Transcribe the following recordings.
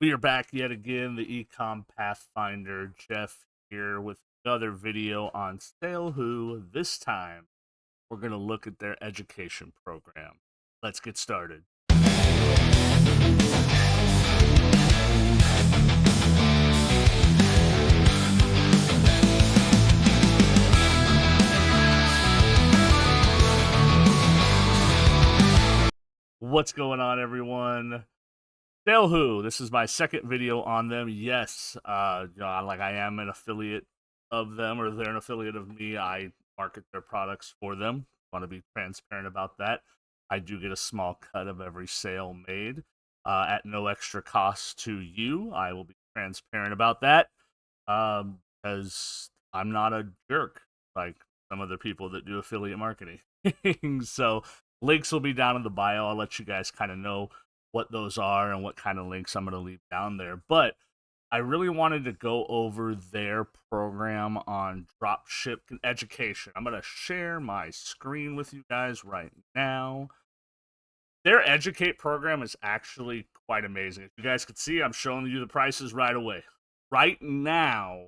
We are back yet again, the eComPathfinder. Jeff here with another video on SaleHoo. This time, we're going to look at their education program. Let's get started. What's going on, everyone? SaleHoo. This is my second video on them. Yes, like I am an affiliate of them, or they're an affiliate of me. I market their products for them. Want to be transparent about that. I do get a small cut of every sale made at no extra cost to you. I will be transparent about that because I'm not a jerk like some other people that do affiliate marketing. So links will be down in the bio. I'll let you guys kind of know what those are and what kind of links I'm going to leave down there. But I really wanted to go over their program on dropship education. I'm going to share my screen with you guys right now. Their Educate program is actually quite amazing. As you guys can see, I'm showing you the prices right away. Right now,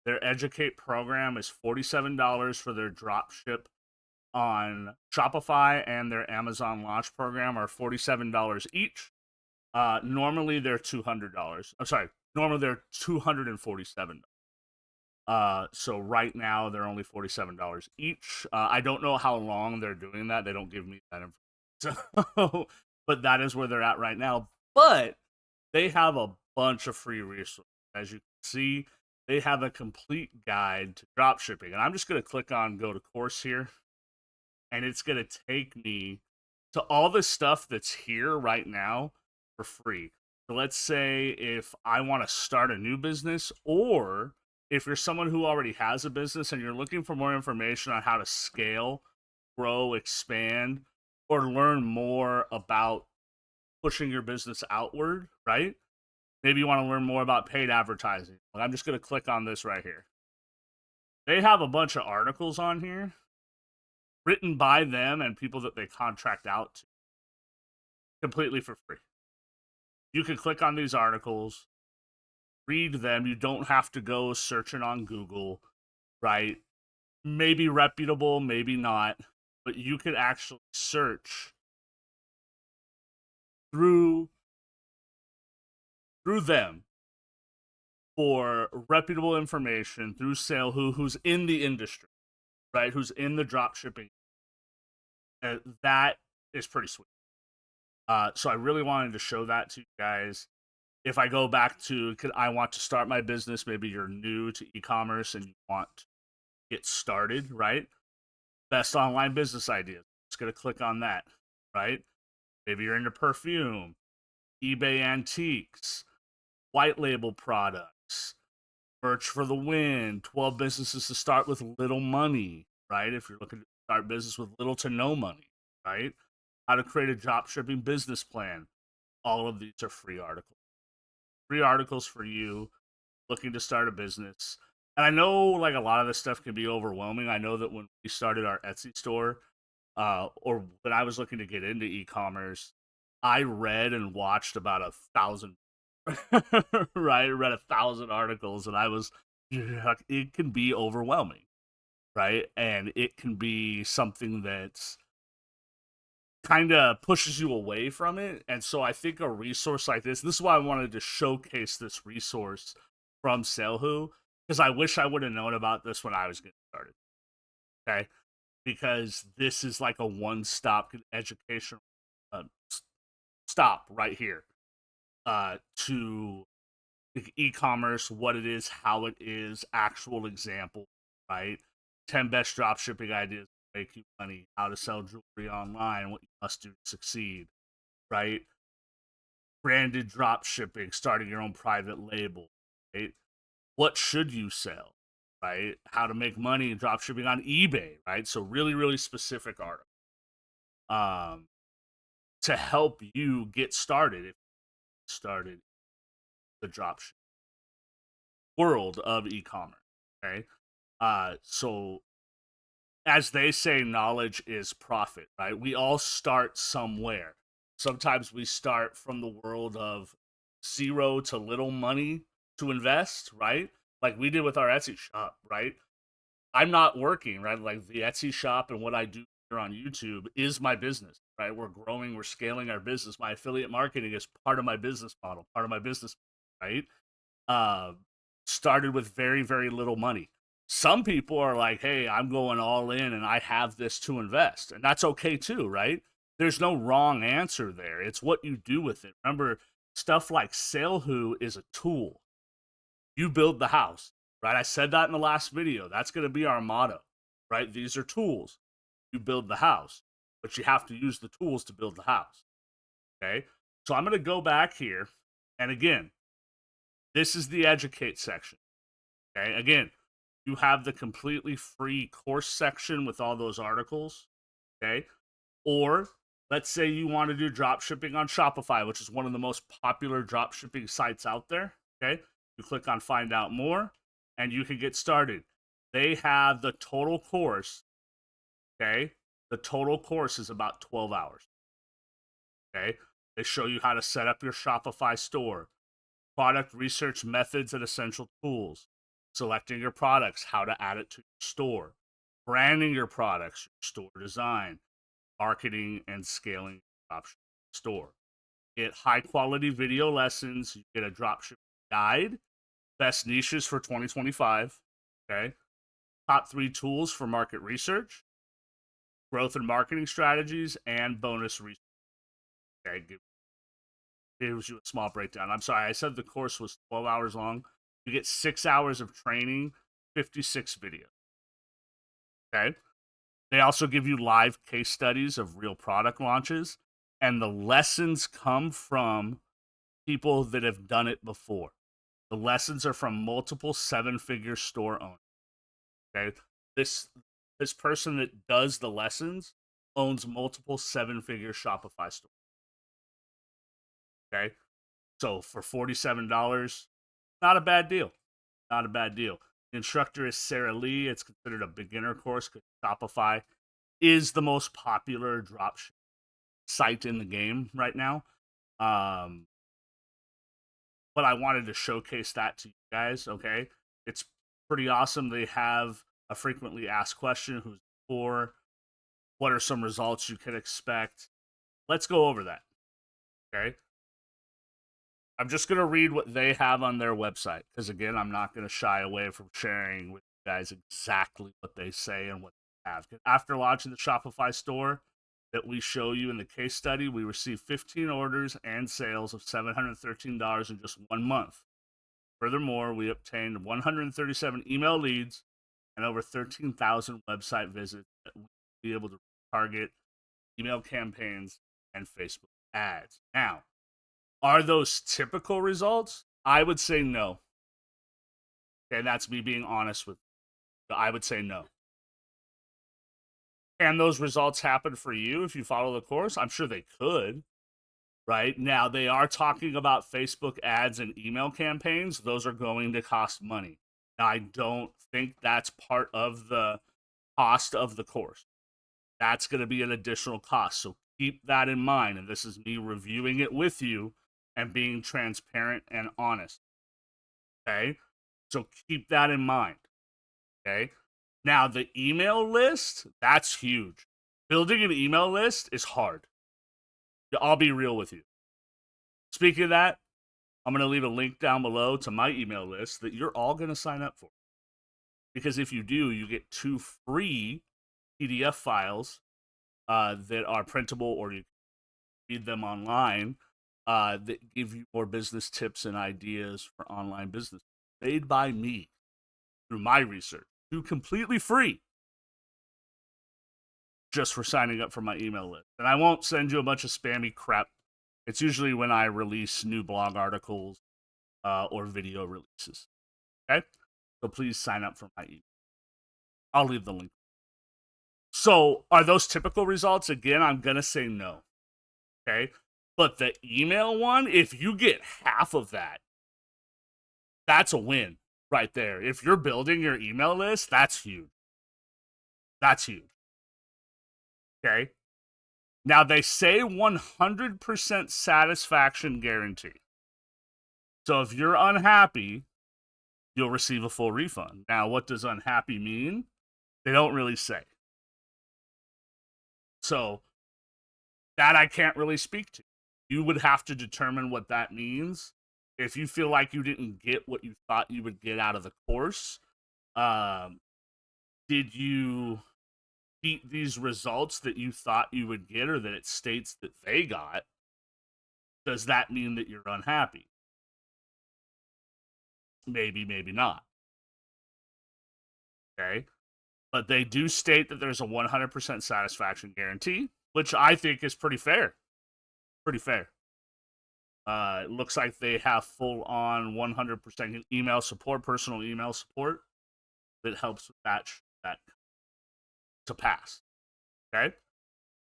their Educate program is $47 for their dropship on Shopify, and their Amazon launch program are $47 each. Normally they're $200. I'm sorry. Normally they're $247. So right now they're only $47 each. I don't know how long they're doing that. They don't give me that information. So, but that is where they're at right now. But they have a bunch of free resources. As you can see, they have a complete guide to dropshipping. And I'm just going to click on go to course here, and it's going to take me to all the stuff that's here right now for free. So let's say if I want to start a new business, or if you're someone who already has a business and you're looking for more information on how to scale, grow, expand, or learn more about pushing your business outward, right? Maybe you want to learn more about paid advertising. I'm just going to click on this right here. They have a bunch of articles on here written by them and people that they contract out to completely for free. You can click on these articles, read them. You don't have to go searching on Google, right? Maybe reputable, maybe not, but you could actually search through them for reputable information through SaleHoo, who's in the industry, right? Who's in the drop shipping. That is pretty sweet. So I really wanted to show that to you guys. If I go back to, I want to start my business, maybe you're new to e-commerce and you want to get started, right? Best online business ideas. Just gonna click on that, right? Maybe you're into perfume, eBay antiques, white label products, merch for the win, 12 businesses to start with little money, right? If you're looking to start business with little to no money, right? How to create a drop shipping business plan. All of these are free articles. Free articles for you looking to start a business. And I know like a lot of this stuff can be overwhelming. I know that when we started our Etsy store, or when I was looking to get into e-commerce, I read and watched about 1,000, right? I read 1,000 articles, and I was, it can be overwhelming, right? And it can be something that's kind of pushes you away from it. And so I think a resource like this is why I wanted to showcase this resource from SaleHoo, because I wish I would have known about this when I was getting started. Okay. Because this is like a one-stop education uh, stop right here to e-commerce, what it is, how it is, actual example, right? 10 best drop shipping ideas to make you money, how to sell jewelry online, what you must do to succeed, right? Branded drop shipping, starting your own private label, right? What should you sell, right? How to make money in drop shipping on eBay, right? So really, really specific article to help you get started if you started the drop shipping world of e-commerce. Okay. So as they say, knowledge is profit, right? We all start somewhere. Sometimes we start from the world of zero to little money to invest, right? Like we did with our Etsy shop, right? I'm not working, right? Like the Etsy shop and what I do here on YouTube is my business, right? We're growing, we're scaling our business. My affiliate marketing is part of my business model, part of my business, right? Uh, Started with very, very little money. Some people are like, hey, I'm going all in and I have this to invest. And that's okay too, right? There's no wrong answer there. It's what you do with it. Remember, stuff like SaleHoo is a tool. You build the house, right? I said that in the last video. That's going to be our motto, right? These are tools. You build the house, but you have to use the tools to build the house. Okay. So I'm going to go back here. And again, this is the educate section. Okay. Again, you have the completely free course section with all those articles. Okay. Or let's say you want to do drop shipping on Shopify, which is one of the most popular drop shipping sites out there. Okay. You click on find out more and you can get started. They have the total course. Okay. The total course is about 12 hours. Okay. They show you how to set up your Shopify store, product research methods and essential tools, selecting your products, how to add it to your store, branding your products, your store design, marketing and scaling your dropshipping store. Get high quality video lessons. You get a dropshipping guide, best niches for 2025. Okay. Top 3 tools for market research, growth and marketing strategies, and bonus research. Okay. Gives you a small breakdown. I'm sorry, I said the course was 12 hours long. You get 6 hours of training, 56 videos. Okay. They also give you live case studies of real product launches, and the lessons come from people that have done it before. The lessons are from multiple 7-figure store owners. Okay. This person that does the lessons owns multiple 7-figure Shopify stores. Okay. So for $47, not a bad deal. Not a bad deal. The instructor is Sarah Lee. It's considered a beginner course because Shopify is the most popular dropship site in the game right now. Um, but I wanted to showcase that to you guys. Okay, it's pretty awesome. They have a frequently asked question: who's for? What are some results you can expect? Let's go over that. Okay, I'm just gonna read what they have on their website because again, I'm not gonna shy away from sharing with you guys exactly what they say and what they have. After launching the Shopify store that we show you in the case study, we received 15 orders and sales of $713 in just 1 month. Furthermore, we obtained 137 email leads and over 13,000 website visits that we will be able to target email campaigns and Facebook ads. Now, are those typical results? I would say no. And that's me being honest with you. I would say no. Can those results happen for you if you follow the course? I'm sure they could. Right now, they are talking about Facebook ads and email campaigns. Those are going to cost money. Now, I don't think that's part of the cost of the course. That's going to be an additional cost. So keep that in mind. And this is me reviewing it with you and being transparent and honest. Okay. So keep that in mind. Okay. Now, the email list, that's huge. Building an email list is hard. I'll be real with you. Speaking of that, I'm going to leave a link down below to my email list that you're all going to sign up for. Because if you do, you get 2 free PDF files that are printable or you can read them online that give you more business tips and ideas for online business made by me through my research. 2 completely free just for signing up for my email list. And I won't send you a bunch of spammy crap. It's usually when I release new blog articles or video releases. Okay? So please sign up for my email. I'll leave the link. So are those typical results? Again, I'm going to say no. Okay? But the email one, if you get half of that, that's a win right there. If you're building your email list, that's huge. That's huge. Okay? Now they say 100% satisfaction guarantee. So if you're unhappy, you'll receive a full refund. Now, what does unhappy mean? They don't really say. So that I can't really speak to. You would have to determine what that means. If you feel like you didn't get what you thought you would get out of the course, did you beat these results that you thought you would get or that it states that they got? Does that mean that you're unhappy? Maybe, maybe not. Okay. But they do state that there's a 100% satisfaction guarantee, which I think is pretty fair. Pretty fair. It looks like they have full on 100% email support, personal email support that helps with that to pass. Okay.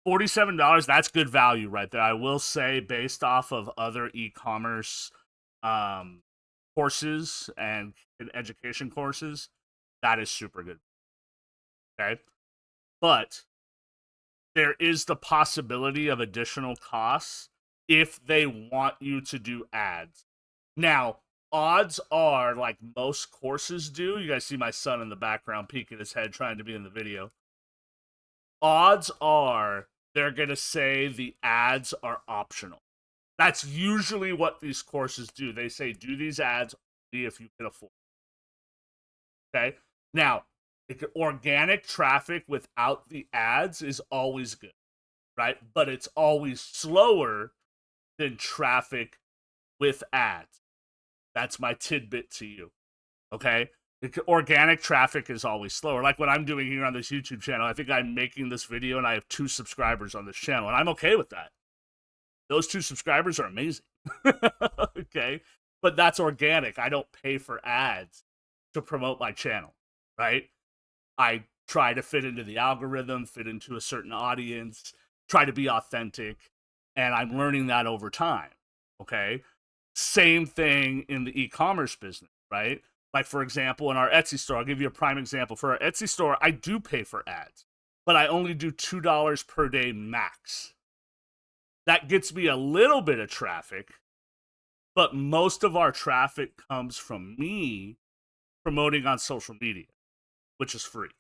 $47, that's good value right there. I will say, based off of other e-commerce courses and education courses, that is super good. Okay. But there is the possibility of additional costs if they want you to do ads. Now, odds are, like most courses do, you guys see my son in the background peeking his head trying to be in the video. Odds are they're going to say the ads are optional. That's usually what these courses do. They say, do these ads only if you can afford. Okay? Now, organic traffic without the ads is always good, right? But it's always slower than traffic with ads. That's my tidbit to you. Okay? Organic traffic is always slower. Like what I'm doing here on this YouTube channel, I think I'm making this video and I have 2 subscribers on this channel, and I'm okay with that. Those 2 subscribers are amazing. Okay? But that's organic. I don't pay for ads to promote my channel, right? I try to fit into the algorithm, fit into a certain audience, try to be authentic, and I'm learning that over time, okay? Same thing in the e-commerce business, right? Like, for example, in our Etsy store, I'll give you a prime example. For our Etsy store, I do pay for ads, but I only do $2 per day max. That gets me a little bit of traffic, but most of our traffic comes from me promoting on social media, which is free.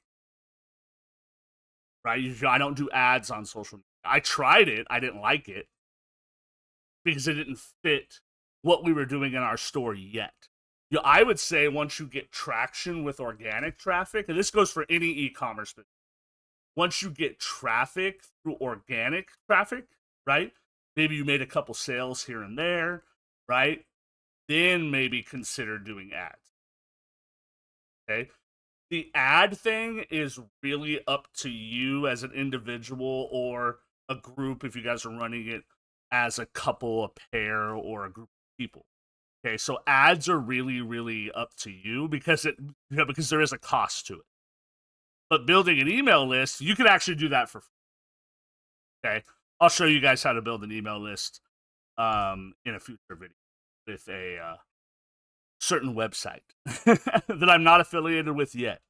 Right? I don't do ads on social media. I tried it. I didn't like it because it didn't fit what we were doing in our store yet. You know, I would say once you get traction with organic traffic, and this goes for any e-commerce business, once you get traffic through organic traffic, right? Maybe you made a couple sales here and there, right? Then maybe consider doing ads. Okay? The ad thing is really up to you as an individual or a group if you guys are running it as a couple, a pair, or a group of people. Okay, so ads are really, really up to you because because there is a cost to it. But building an email list, you can actually do that for free. Okay, I'll show you guys how to build an email list in a future video with a certain website that I'm not affiliated with yet.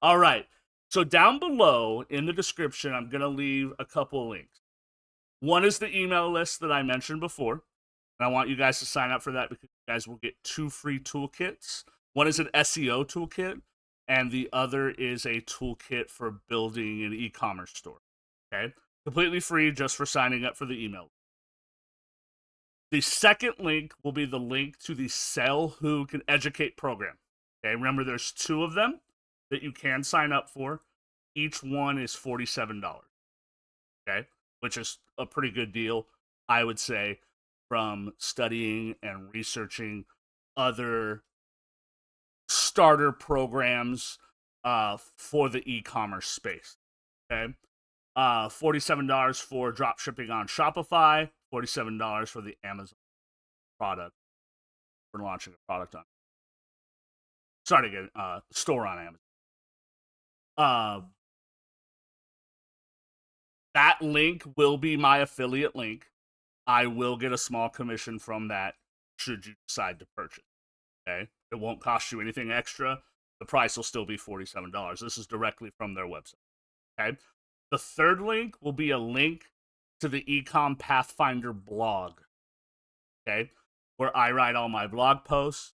All right. So down below in the description, I'm going to leave a couple of links. One is the email list that I mentioned before. And I want you guys to sign up for that because you guys will get 2 free toolkits. One is an SEO toolkit, and the other is a toolkit for building an e-commerce store. Okay? Completely free just for signing up for the email. The second link will be the link to the SaleHoo Educate Program. Okay? Remember, there's 2 of them that you can sign up for. Each one is $47. Okay? Which is a pretty good deal, I would say, from studying and researching other starter programs for the e-commerce space. Okay? $47 for drop shipping on Shopify, $47 for the Amazon product. For launching a product on starting a store on Amazon. That link will be my affiliate link. I will get a small commission from that should you decide to purchase. Okay? It won't cost you anything extra. The price will still be $47. This is directly from their website. Okay? The third link will be a link to the eComPathfinder blog. okay, where I write all my blog posts,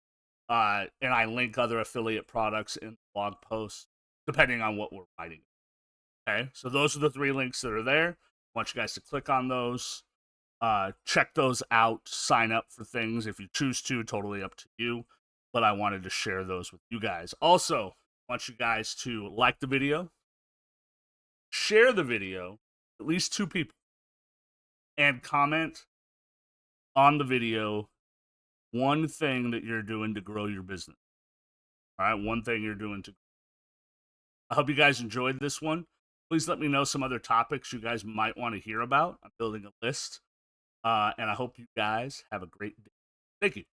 and I link other affiliate products in the blog posts, depending on what we're writing. Okay, so those are the 3 links that are there. I want you guys to click on those, check those out, sign up for things if you choose to, totally up to you. But I wanted to share those with you guys. Also, I want you guys to like the video, share the video, at least 2 people, and comment on the video one thing that you're doing to grow your business. All right, one thing you're doing to. I hope you guys enjoyed this one. Please let me know some other topics you guys might want to hear about. I'm building a list, and I hope you guys have a great day. Thank you.